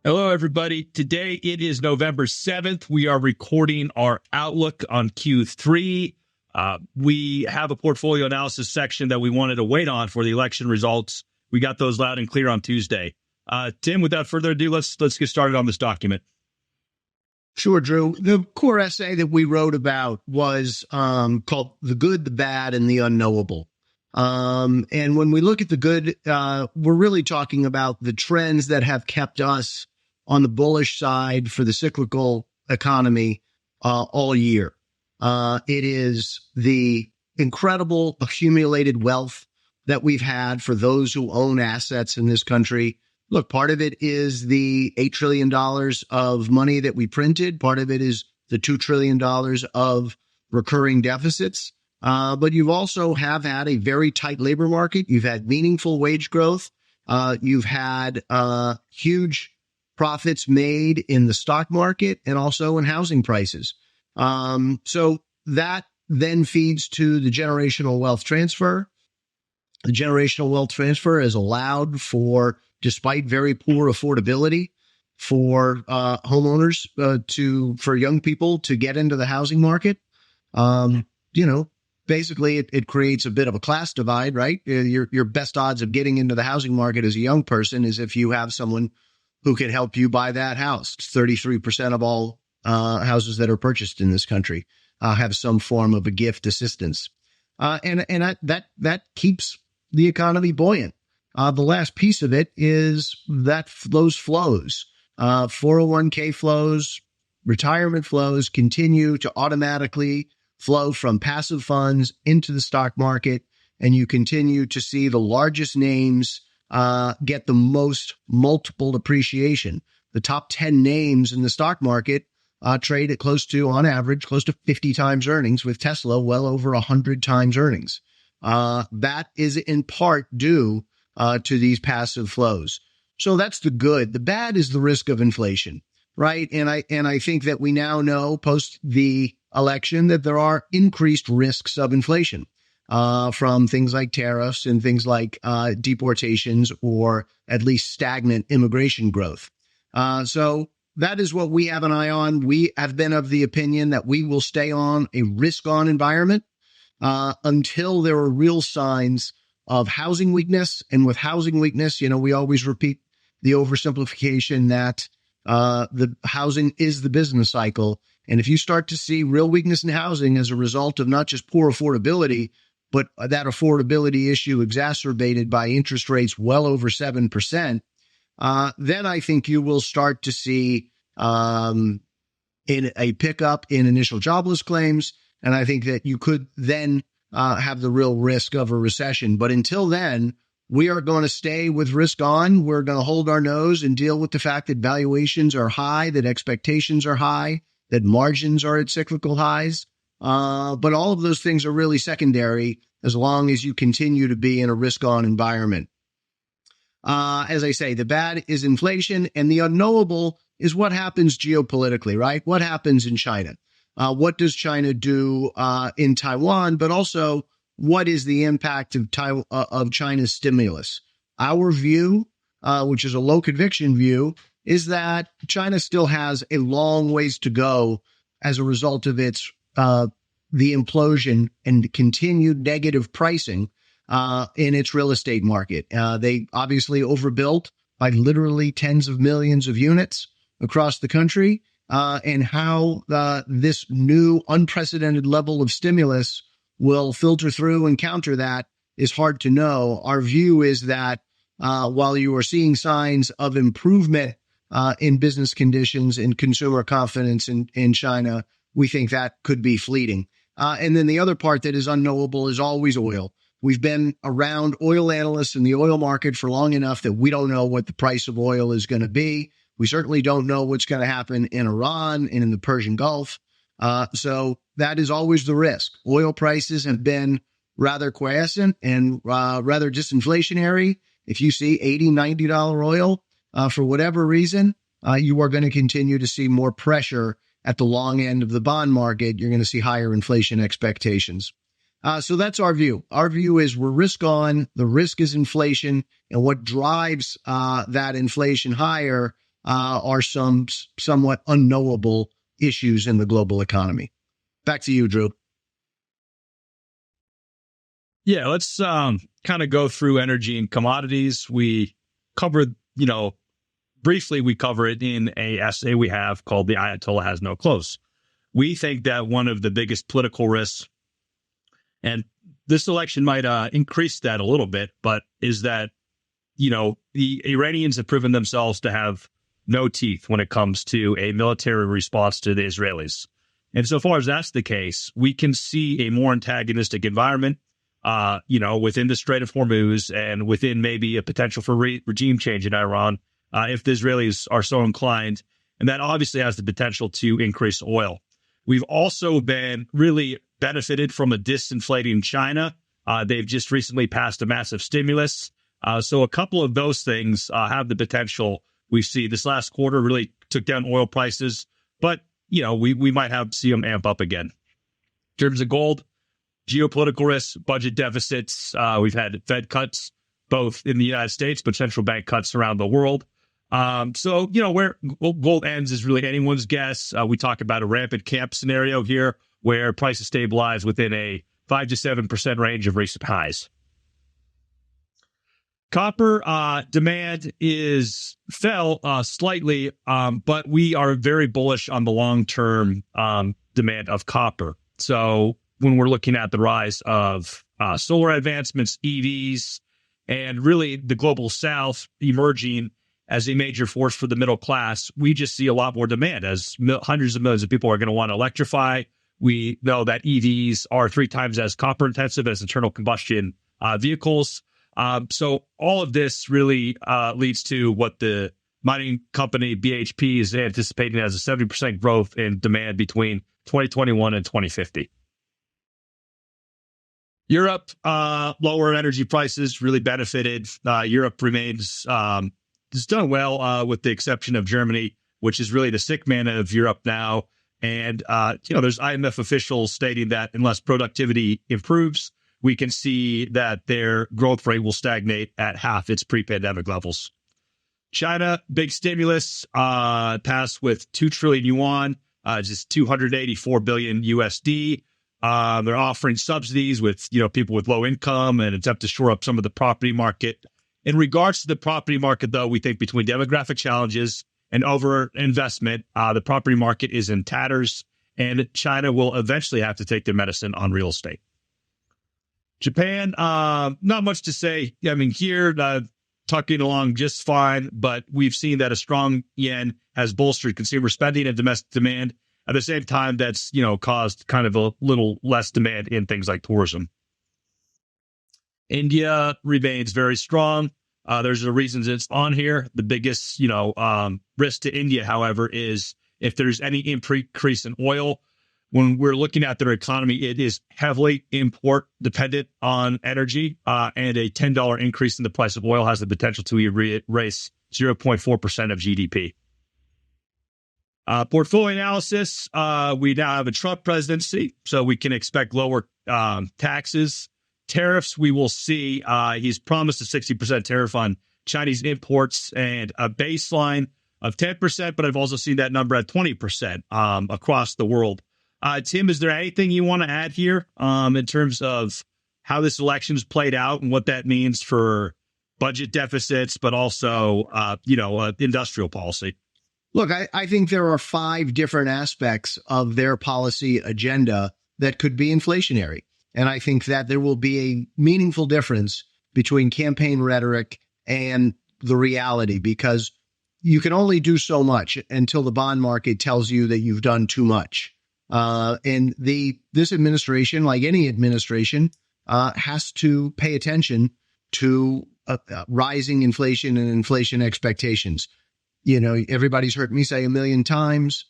Hello, everybody. Today it is November 7th. We are recording our outlook on Q3. We have a portfolio analysis section that we wanted to wait on for the election results. We got those loud and clear on Tuesday. Tim, without further ado, let's get started on this document. Sure, Drew. The core essay that we wrote about was called The Good, the Bad, and the Unknowable. And when we look at the good, we're really talking about the trends that have kept us on the bullish side for the cyclical economy all year. It is the incredible accumulated wealth that we've had for those who own assets in this country. Look, part of it is the $8 trillion of money that we printed. Part of it is the $2 trillion of recurring deficits. But you've also have had a very tight labor market. You've had meaningful wage growth. You've had huge profits made in the stock market and also in housing prices. So that then feeds to the generational wealth transfer. The generational wealth transfer has allowed for, despite very poor affordability for homeowners, for young people to get into the housing market. Basically, it creates a bit of a class divide, right? Your best odds of getting into the housing market as a young person is if you have someone who can help you buy that house. 33% of all houses that are purchased in this country have some form of a gift assistance, and that keeps the economy buoyant. The last piece of it is that those flows, 401k flows, retirement flows continue to automatically flow from passive funds into the stock market, and you continue to see the largest names get the most multiple appreciation. The top 10 names in the stock market trade at on average, close to 50 times earnings, with Tesla well over 100 times earnings. That is in part due to these passive flows. So that's the good. The bad is the risk of inflation, right? And I think that we now know post the election that there are increased risks of inflation from things like tariffs and things like deportations, or at least stagnant immigration growth. So that is what we have an eye on. We have been of the opinion that we will stay on a risk-on environment until there are real signs of housing weakness. And with housing weakness, we always repeat the oversimplification that the housing is the business cycle. And if you start to see real weakness in housing as a result of not just poor affordability, but that affordability issue exacerbated by interest rates well over 7%, then I think you will start to see in a pickup in initial jobless claims. And I think that you could then have the real risk of a recession. But until then, we are going to stay with risk on. We're going to hold our nose and deal with the fact that valuations are high, that expectations are high, that margins are at cyclical highs. But all of those things are really secondary as long as you continue to be in a risk-on environment. As I say, the bad is inflation, and the unknowable is what happens geopolitically, right? What happens in China? What does China do in Taiwan? But also, what is the impact of China's stimulus? Our view, which is a low conviction view, is that China still has a long ways to go as a result of its the implosion and continued negative pricing in its real estate market. They obviously overbuilt by literally tens of millions of units across the country, and how this new unprecedented level of stimulus will filter through and counter that is hard to know. Our view is that while you are seeing signs of improvement in business conditions and consumer confidence in China, we think that could be fleeting. And then the other part that is unknowable is always oil. We've been around oil analysts in the oil market for long enough that we don't know what the price of oil is going to be. We certainly don't know what's going to happen in Iran and in the Persian Gulf. So that is always the risk. Oil prices have been rather quiescent and rather disinflationary. If you see $80, $90 oil, for whatever reason, you are going to continue to see more pressure at the long end of the bond market. You're going to see higher inflation expectations. So that's our view. Our view is we're risk on. The risk is inflation. And what drives that inflation higher are some somewhat unknowable issues in the global economy. Back to you, Drew. Yeah, let's kind of go through energy and commodities. We covered, briefly, we cover it in a essay we have called The Ayatollah Has No Clothes. We think that one of the biggest political risks, and this election might increase that a little bit, but is that, the Iranians have proven themselves to have no teeth when it comes to a military response to the Israelis. And so far as that's the case, we can see a more antagonistic environment, within the Strait of Hormuz and within maybe a potential for regime change in Iran, if the Israelis are so inclined. And that obviously has the potential to increase oil. We've also been really benefited from a disinflating China. They've just recently passed a massive stimulus. So a couple of those things have the potential. We see this last quarter really took down oil prices, but, we might see them amp up again. In terms of gold, geopolitical risks, budget deficits. We've had Fed cuts, both in the United States, but central bank cuts around the world. So, where gold ends is really anyone's guess. We talk about a rampant camp scenario here where prices stabilize within a 5 to 7% range of recent highs. Copper demand fell slightly, but we are very bullish on the long-term demand of copper. So when we're looking at the rise of solar advancements, EVs, and really the global south emerging as a major force for the middle class, we just see a lot more demand as hundreds of millions of people are going to want to electrify. We know that EVs are 3 times as copper intensive as internal combustion vehicles. So all of this really leads to what the mining company BHP is anticipating as a 70% growth in demand between 2021 and 2050. Europe, lower energy prices really benefited. Europe remains has done well with the exception of Germany, which is really the sick man of Europe now. And, there's IMF officials stating that unless productivity improves, we can see that their growth rate will stagnate at half its pre-pandemic levels. China, big stimulus, passed with 2 trillion yuan, just 284 billion USD. They're offering subsidies with, people with low income and attempt to shore up some of the property market. In regards to the property market, though, we think between demographic challenges and overinvestment, the property market is in tatters, and China will eventually have to take their medicine on real estate. Japan, not much to say. I mean, here, tucking along just fine, but we've seen that a strong yen has bolstered consumer spending and domestic demand. At the same time, that's, caused kind of a little less demand in things like tourism. India remains very strong. There's a reason it's on here. The biggest, risk to India, however, is if there's any increase in oil. When we're looking at their economy, it is heavily import dependent on energy, and a $10 increase in the price of oil has the potential to erase 0.4% of GDP. Portfolio analysis, we now have a Trump presidency, so we can expect lower taxes. Tariffs, we will see. He's promised a 60% tariff on Chinese imports and a baseline of 10%, but I've also seen that number at 20% across the world. Tim, is there anything you want to add here in terms of how this election's played out and what that means for budget deficits, but also, industrial policy? Look, I think there are 5 different aspects of their policy agenda that could be inflationary. And I think that there will be a meaningful difference between campaign rhetoric and the reality, because you can only do so much until the bond market tells you that you've done too much. And this administration, like any administration, has to pay attention to rising inflation and inflation expectations. Everybody's heard me say a million times,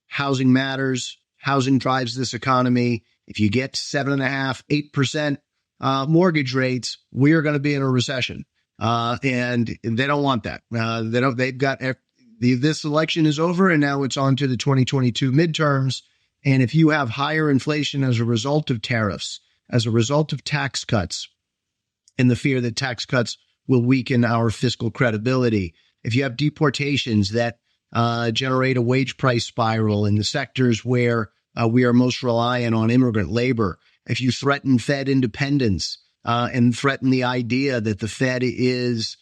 housing matters. Housing drives this economy. If you get 7.5%, 8% mortgage rates, we are going to be in a recession. And they don't want that. They've got this election is over, and now it's on to the 2022 midterms. And if you have higher inflation as a result of tariffs, as a result of tax cuts, and the fear that tax cuts will weaken our fiscal credibility, if you have deportations that generate a wage price spiral in the sectors where we are most reliant on immigrant labor, if you threaten Fed independence and threaten the idea that the Fed is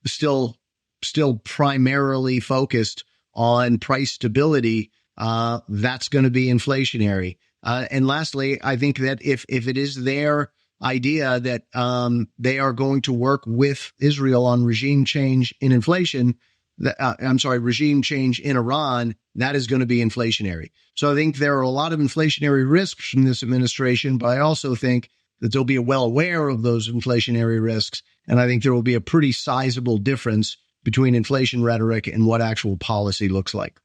still primarily focused on price stability, that's going to be inflationary. And lastly, I think that if it is their idea that they are going to work with Israel on regime change in inflation, regime change in Iran, that is going to be inflationary. So I think there are a lot of inflationary risks from this administration, but I also think that they'll be well aware of those inflationary risks. And I think there will be a pretty sizable difference between inflation rhetoric and what actual policy looks like.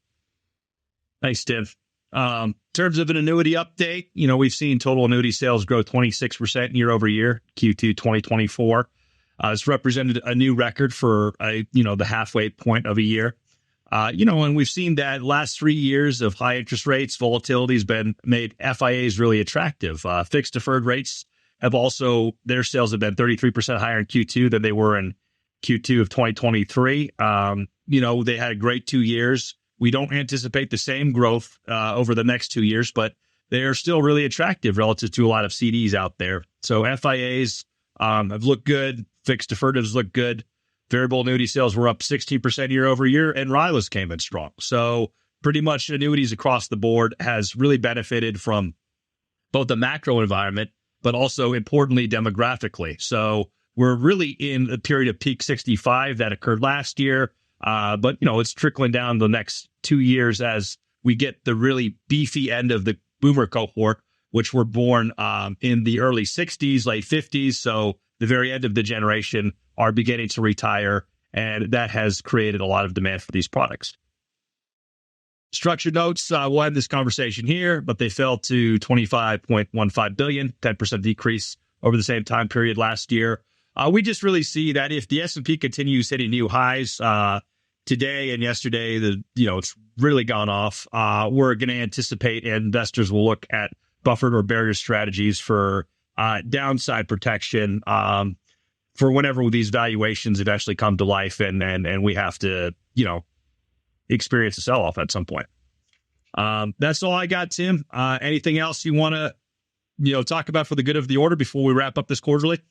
Thanks, Tim. In terms of an annuity update, we've seen total annuity sales grow 26% year over year, Q2 2024. It's represented a new record for, the halfway point of a year. And we've seen that last 3 years of high interest rates, volatility has made FIAs really attractive. Fixed deferred rates their sales have been 33% higher in Q2 than they were in Q2 of 2023. They had a great 2 years. We don't anticipate the same growth over the next 2 years, but they are still really attractive relative to a lot of CDs out there. So FIAs have looked good. Fixed deferreds look good. Variable annuity sales were up 16% year over year, and RILAs came in strong. So pretty much annuities across the board has really benefited from both the macro environment, but also importantly demographically. So we're really in a period of peak 65 that occurred last year. But it's trickling down the next 2 years as we get the really beefy end of the boomer cohort, which were born in the early 60s, late 50s. So the very end of the generation are beginning to retire, and that has created a lot of demand for these products. Structured notes, we'll end this conversation here, but they fell to $25.15 billion, 10% decrease over the same time period last year. We just really see that if the S&P continues hitting new highs today and yesterday, it's really gone off. We're going to anticipate, and investors will look at buffered or barrier strategies for downside protection for whenever these valuations eventually come to life, and we have to experience a sell-off at some point. That's all I got, Tim. Anything else you want to talk about for the good of the order before we wrap up this quarterly?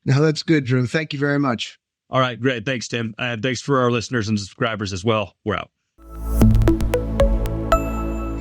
No, that's good, Drew. Thank you very much. All right, great. Thanks, Tim. And thanks for our listeners and subscribers as well. We're out.